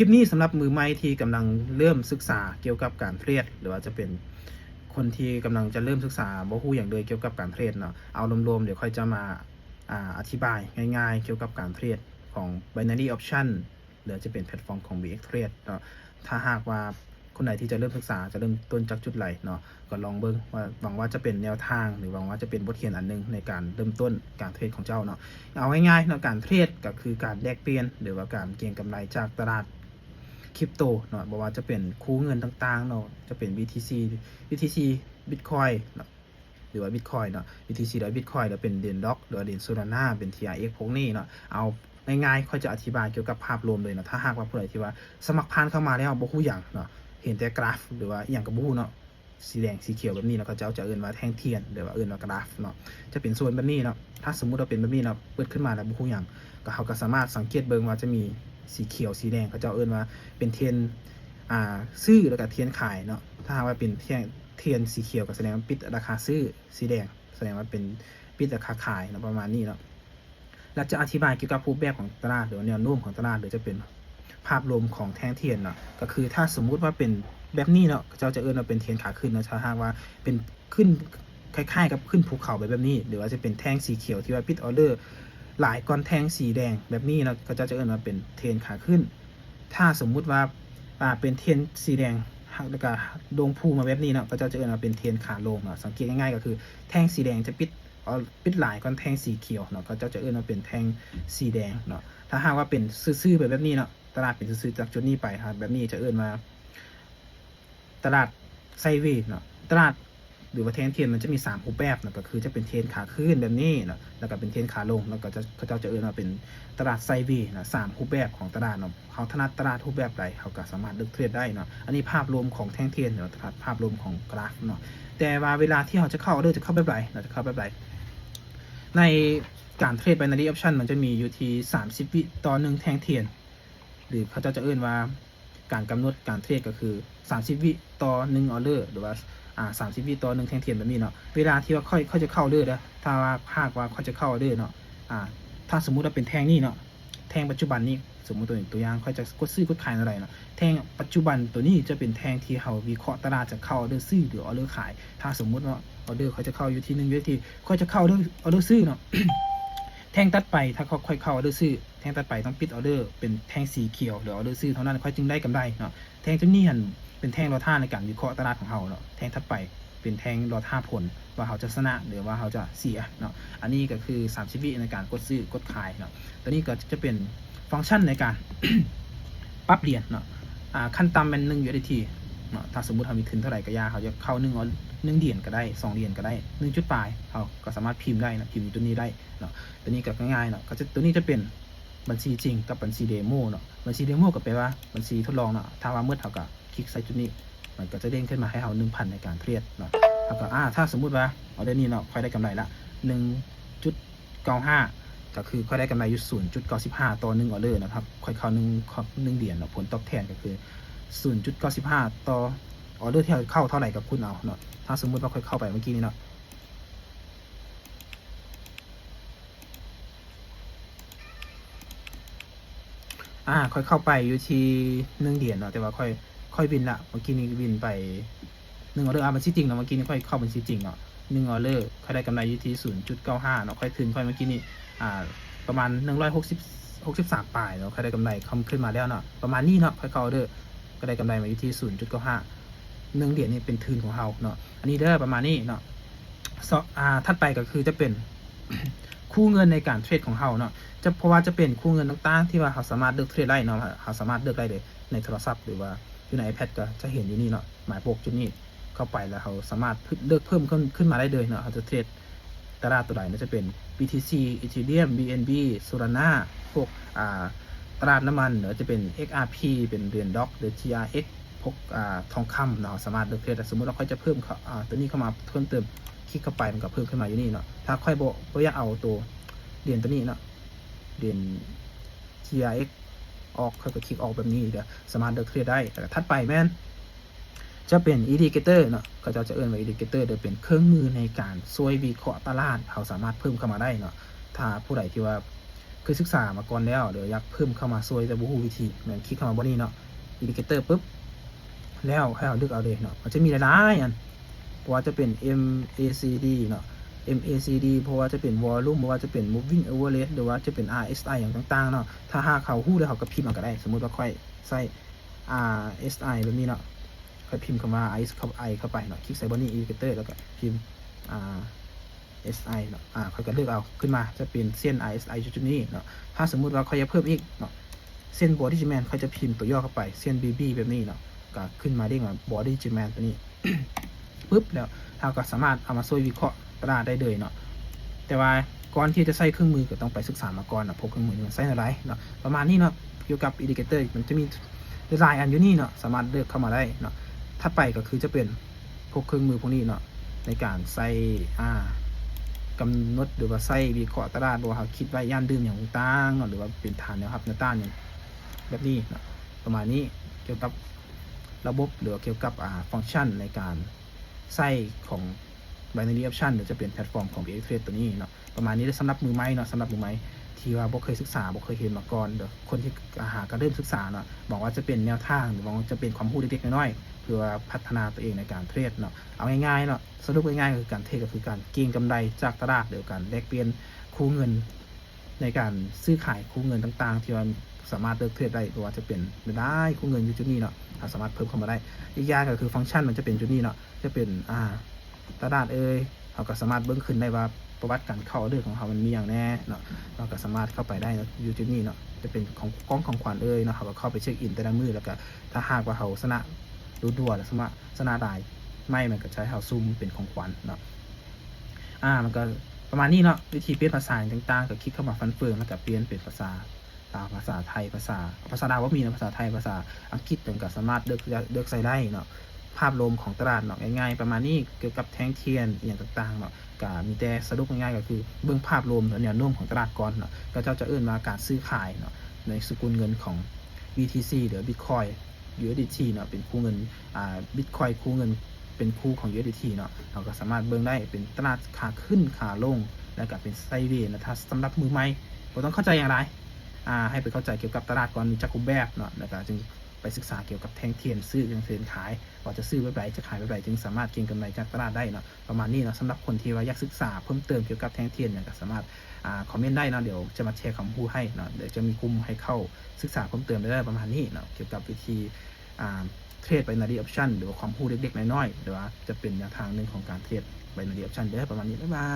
ลิปนี้สำหรับมือใหม่ที่กำลังเริ่มศึกษาเกี่ยวกับการเทรดหรือว่าจะเป็นคนที่กำลังจะเริ่มศึกษาบ่ฮู้อย่างเลยเกี่ยวกับการเทรดเนาะเอารวมๆเดี๋ยวค่อยจะมาอธิบายง่ายๆเกี่ยวกับการเทรดของ binary option หรือจะเป็นแพลตฟอร์มของ BX Trade เนาะถ้าหากว่าคนไหนที่จะเริ่มศึกษาจะเริ่มต้นจากจุดไหนเนาะก็ลองเบิ่งว่าหวังว่าจะเป็นแนวทางหรือหวังว่าจะเป็นบทเรียนอันนึงในการเริ่มต้นการเทรดของเจ้าเนาะเอาง่ายๆเนาะการเทรดก็คือการแลกเปลี่ยนหรือว่าการเก็งกำไรจากตลาดคริปโตเนาะบอกว่าจะเป็นคู่เงินต่างๆเนาะจะเป็น BTC Bitcoin เนาะหรือว่า Bitcoin เนาะ BTC หรือ Bitcoin หรือเป็น DOC หรือ Solana เป็น TRX พวกนี้เนาะเอาง่ายๆค่อยจะอธิบายเกี่ยวกับภาพรวมเลยเนาะถ้าหากว่าผู้ใดที่ว่าสมัครผ่านเข้ามาแล้วบ่ฮู้หยังเนาะเห็นแต่กราฟหรือว่าอย่างกับบ่ฮู้เนาะสีแดงสีเขียวแบบนี้แล้วก็จะเอิ้นว่าแท่งเทียนหรือว่าเอิ้นว่ากราฟเนาะจะเป็นส่วนแบบนี้เนาะถ้าสมมุติว่าเป็นแบบนี้เนาะเปิดขึ้นมาแล้วบ่ฮู้หยังก็เขาก็สามารถสังเกตเบิ่งว่าจะมีสีเขียวสีแดงเขาเอิ้นว่าเป็นเทียนซื้อแล้วก็เทียนขายเนาะถ้าหากว่าเป็นเทียนสีเขียวก็แสดงว่าปิดราคาซื้อสีแดงแสดงว่าเป็นปิดราคาขายเนาะประมาณนี้เนาะเราจะอธิบายเกี่ยวกับรูปแบบของตลาดหรือแนวโน้มของตลาดหรือจะเป็นภาพรวมของแท่งเทียนเนาะก็คือถ้าสมมุติว่าเป็นแบบนี้เนาะเจ้าจะเอิ้นว่าเป็นเทียนขาขึ้นนะถ้าหากว่าเป็นขึ้นคล้ายๆกับขึ้นภูเขาแบบนี้หรือว่าจะเป็นแท่งสีเขียวที่ว่าปิดออเดอร์หลายก้อนแท่งสีแดงแบบนี้เนาะก็จะเอิ้นว่าเป็นเทียนขาขึ้นถ้าสมมุติว่าเป็นเทียนสีแดงแล้วก็ดงพูมาแบบนี้เนาะก็จะเอิ้นว่าเป็นเทียนขาลงเนาะสังเกตง่ายๆก็คือแท่งสีแดงจะปิดหลายก้อนแท่งสีเขียวเนาะก็จะเอิ้นว่าเป็นแท่งสีแดงเนาะถ้าหากว่าเป็นซื่อๆแบบนี้เนาะตลาดเป็นซื่อๆจากจุดนี้ไปครับแบบนี้จะเอิ้นว่าตลาดไซด์เวย์เนาะตลาดหรือว่าเทรนมันจะมี3รูปแบบนะก็คือจะเป็นเทรนขาขึ้นแบบนี้เนาะแล้วก็เป็นเทรนขาลงแล้วก็เขาจะเอิ้นว่าเป็นตลาดไซด์เวย์นะ3รูปแบบของตลาดเนาะเขาถนัดตลาดรูปแบบใดเขาก็สามารถเลือกเทรดได้เนาะอันนี้ภาพรวมของแท่งเทรนเนาะภาพรวมของกราฟเนาะแต่ว่าเวลาที่เราจะเข้าจะเข้าแบบไหนเราจะเข้าแบบไหนในการเทรด binary option มันจะมีอยู่ที่30วิต่อ1แท่งเทียนหรือเขาจะเอิ้นว่าการกำหนดการเทรดก็คือ30วิต่อ1ออเดอร์หรือว่า30วิต่อ1แท่งเทียนแบบนี้เนาะเวลาที่ว่าค่อยจะเข้าเด้อนะถ้าว่าภาคว่าเขาจะเข้าเด้อเนาะถ้าสมมุติว่าเป็นแท่งนี้เนาะแท่งปัจจุบันนี้สมมุติตัวอย่างค่อยจะกดซื้อกดขายอะไรเนาะแท่งปัจจุบันตัวนี้จะเป็นแท่งที่เขาวิเคราะห์ตลาดจะเข้าออเดอร์ซื้อหรือออเดอร์ขายถ้าสมมุติว่าออเดอร์เขาจะเข้าอยู่ที่1 USDเขาจะเข้าออเดอร์ซื้อเนาะ แท่งตัดไปถ้าเขาค่อยเข้าออเดอร์ซื้อแท่งตัดไปต้องปิดออเดอร์เป็นแท่งสีเขียวหรือออเดอร์ซื้อเท่านั้นค่อยจึงได้กำไรเนาะแท่งตัวนี้เป็นแท่งรอท่าในการวิเคราะห์ตลาดของเขาเนาะแท่งถัดไปเป็นแท่งรอท่าผลว่าเขาจะชนะหรือว่าเขาจะเสียเนาะอันนี้ก็คือ30วิในการกดซื้อกดขายเนาะตัวนี้ก็จะเป็นฟังก์ชันในการ ปรับเหรียญเนาะขั้นต่ำเป็น1 USDT เนาะถ้าสมมุติเขามีทุนเท่าไหร่ก็ยาเขาจะเข้า1เหรียญก็ได้2เหรียญก็ได้1จุดปลายเขาก็สามารถพิมพ์ได้นะพิมพ์ตัวนี้ได้เนาะตัวนี้ก็ง่ายๆเนาะก็จะตัวนี้จะเป็นบัญชีจริงกับบัญชีเดโมเนาะบัญชีเดโมก็แปลว่าบัญชีทดลองเนาะถ้าว่าเมื่อเขาก็คลิกใส่จุดนี้มันก็จะเด้งขึ้นมาให้เรา 1,000 ในการเทรดเนาะแล้วก็ถ้าสมมุติว่าเอาได้นี้เนาะค่อยได้กำไรละ 1.95 ก็คือค่อยได้กำไรอยู่ 0.95 ต่อ1ออเดอร์นะครับค่อยเข้า1เหรียญเนาะผลตอบแทนก็คือ 0.95 ต่อออเดอร์ที่เข้าเท่าไหร่กับคุณเอาเนาะถ้าสมมุติว่าค่อยเข้าไปเมื่อกี้นี้เนาะค่อยเข้าไปอยู่ที่1เหรียญเนาะแต่ว่าค่อยวินละเมื่อกี้นี้วินไป1ออเดอร์บัญชีจริงเนาะเมื่อกี้นี้ค่อยเข้าบัญชีจริงเนาะ1ออเดอร์ค่อยได้กำไรอยู่ที่ 0.95 เนาะค่อยขึ้นค่อยเมื่อกี้นี้ประมาณ163ปลายเนาะค่อยได้กำไรขึ้นมาแล้วเนาะประมาณนี้เนาะค่อยเข้าออเดอร์ก็ได้กำไรมาอยู่ที่ 0.95 1เหรียญนี่เป็นทุนของเราเนาะอันนี้เด้อประมาณนี้เนาะถัดไปก็คือจะเป็น คู่เงินในการเทรดของเราเนาะเพราะว่าจะเป็นคู่เงินต่างๆที่ว่าเราสามารถเลือกเทรดได้เนาะเราสามารถเลือกได้เลยในโทรศัพท์หรือว่าอยู่ใน iPad ก็จะเห็นอยู่นี่เนาะหมายโปกจุดนี้เข้าไปแล้วเราสามารถเลือกเพิ่มขึ้นมาได้เลยเนาะเราจะเทรดตลาดตัวใดน่าจะเป็น BTC Ethereum BNB Solana พวกตลาดน้ำมันหรือจะเป็น XRP เป็นเหรียญด็อกหรือ TRX พวกทองคำเนาะสามารถเลือกเทรดสมมติเราค่อยจะเพิ่มตัวนี้เข้ามาเพิ่มเติมคลิกเข้าไปมันก็เพิ่มขึ้นมาอยู่นี่เนาะถ้าค่อยบ่อยากเอาตัวเหรียญตัวนี้เนาะเหรียญ TRX ออกค่อยก็คลิกออกแบบนี้เดี๋ยวสามารถเลือกเทรดได้แต่ถัดไปแม่นจะเป็น indicator เนาะก็จะเอิ้นว่า indicator โดยเป็นเครื่องมือในการช่วยวิเคราะห์ตลาดเขาสามารถเพิ่มเข้ามาได้เนาะถ้าผู้ใดที่ว่า เคยศึกษามาก่อนแล้วเดี๋ยวอยากเพิ่มเข้ามาช่วยแต่บ่ฮู้วิธีแม่นคลิกเข้ามาบ่นี้เนาะ indicator ปุ๊บแล้วให้เราเลือกเอาเลยเนาะมันจะมีหลายๆอันเพราะว่าจะเป็น MACD เนาะ MACD เพราะว่าจะเป็น volume เพราะว่าจะเป็น moving average หรือว่าจะเป็น RSI อย่างต่างๆเนาะถ้าหากเขาฮู้แล้วเขาก็พิมพ์เอาก็ได้สมมุติว่าค่อยใส่ RSI แบบนี้เนาะค่อยพิมพ์คำว่า I เข้าไปเนาะคลิกใส่บนนี้ indicator แล้วก็พิมพ์SI เนาะค่อยก็เลือกเอาขึ้นมาจะเป็นเส้น RSI จุดนี้เนาะถ้าสมมุติว่าค่อยจะเพิ่มอีกเนาะเส้น body demand ค่อยจะพิมพ์ตัวย่อเข้าไปเส้น BB แบบนี้เนาะก็ขึ้นมาเด้งว่า body demand ตัวนี้ ปุ๊บแล้วเราก็สามารถเอามาช่วยวิเคราะห์ตลาดได้เลยเนาะแต่ว่าก่อนที่จะใส่เครื่องมือก็ต้องไปศึกษามาก่อนนะพกเครื่องมือมันใส่อะไรเนาะประมาณนี้เนาะเกี่ยวกับ indicator มันจะมีหลายอันอยู่นี่เนาะสามารถเลือกเข้ามาได้เนาะถ้าไปก็คือจะเป็นพวกเครื่องมือพวกนี้เนาะในการใส่กำหนดหรือว่าใส่วิเคราะห์ตลาดว่าเขาคิดไว้ย่านดื่มอย่างต่างๆหรือว่าเป็นฐานแนวรับแนวต้านอย่างแบบนี้เนาะประมาณนี้เกี่ยวกับระบบหรือเกี่ยวกับฟังก์ชันในการใส่ของ binary option หรือจะเป็นแพลตฟอร์มของ BX Trade ตัวนี้เนาะประมาณนี้สำหรับมือใหม่เนาะสำหรับมือใหม่ที่ว่าบ่เคยศึกษาบ่เคยเห็นมาก่อนเดี๋ยวคนที่ก็เริ่มศึกษาเนาะบอกว่าจะเป็นแนวทางหรือว่าจะเป็นความรู้เล็กๆน้อยๆเพื่อพัฒนาตัวเองในการเทรดเนาะเอาง่ายๆเนาะสรุปง่ายๆคือการเทรดก็คือการเก็งกำไรจากตลาดหรือการแลกเปลี่ยนคู่เงินในการซื้อขายคู่เงินต่างๆที่ว่าสามารถเลือกเทรดได้หรือว่าจะเป็นได้คู่เงินอยู่จุดนี้เนาะสามารถเพิ่มเข้ามาได้อีกอย่างก็คือฟังก์ชันมันจะเป็นจุดนี้เนาะจะเป็นตลาดเราก็สามารถเบิ่งขึ้นได้ว่าประวัติการเข้าเรื่องของเขามันมีอย่างแน่เนาะเราก็สามารถเข้าไปได้อยู่จุดนี้เนาะจะเป็นของกล้องของขวัญเนาะเขาก็เข้าไปเช็คอินแต่ละมือแล้วก็ถ้าหากว่าเขาชนะรัวๆแล้วสมะชนะได้ไม่มันก็ใช้เขาซุ่มเป็นของขวัญเนาะมันก็ประมาณนี้เนาะวิธีเปลี่ยนภาษาต่างๆก็คลิกเข้ามาฟันเฟืองแล้วก็เปลี่ยนเป็นภาษาภาษาไทยภาษาดาวว่ามีนะภาษาไทยภาษาอังกฤษต่างก็สามารถเลือกใส่ได้เนาะภาพรวมของตลาดเนาะง่ายๆประมาณนี้เกี่ยวกับแท่งเทียนอย่างต่างๆเนาะก็มีแต่สรุปง่ายๆก็คือเบื้องภาพรวมแนวโน้มของตลาดก่อนเนาะก็จะเอื้นมาการซื้อขายเนาะในสกุลเงินของ BTC หรือ Bitcoin USDT เนาะเป็นคู่เงินBitcoin คู่เงินเป็นคู่ของ USDT เนาะเราก็สามารถเบิ่งได้เป็นตลาดขาขึ้นขาลงแล้วก็เป็นไซด์เวย์นะถ้าสำหรับมือใหม่เราต้องเข้าใจอย่างไรให้ไปเข้าใจเกี่ยวกับตลาดก่อนมีจักรแบบเนาะแล้วก็จึงไปศึกษาเกี่ยวกับแท่งเทียนซื้อแท่งเทียนขายว่าจะซื้อแบบไหนจะขายแบบไหนจึงสามารถเก็งกำไรจากตลาดได้เนาะประมาณนี้เนาะสำหรับคนที่ว่าอยากศึกษาเพิ่มเติมเกี่ยวกับแท่งเทียนเนี่ยก็สามารถคอมเมนต์ได้เนาะเดี๋ยวจะมาแชร์ความรู้ให้เนาะเดี๋ยวจะมีกลุ่มให้เข้าศึกษาเพิ่มเติมได้ประมาณนี้เนาะเกี่ยวกับวิธีเทรด binary option หรือว่าความรู้เล็กๆน้อยๆหรือว่าจะเป็นแนวทางหนึ่งของการเทรด binary option ได้ประมาณนี้บ๊ายบาย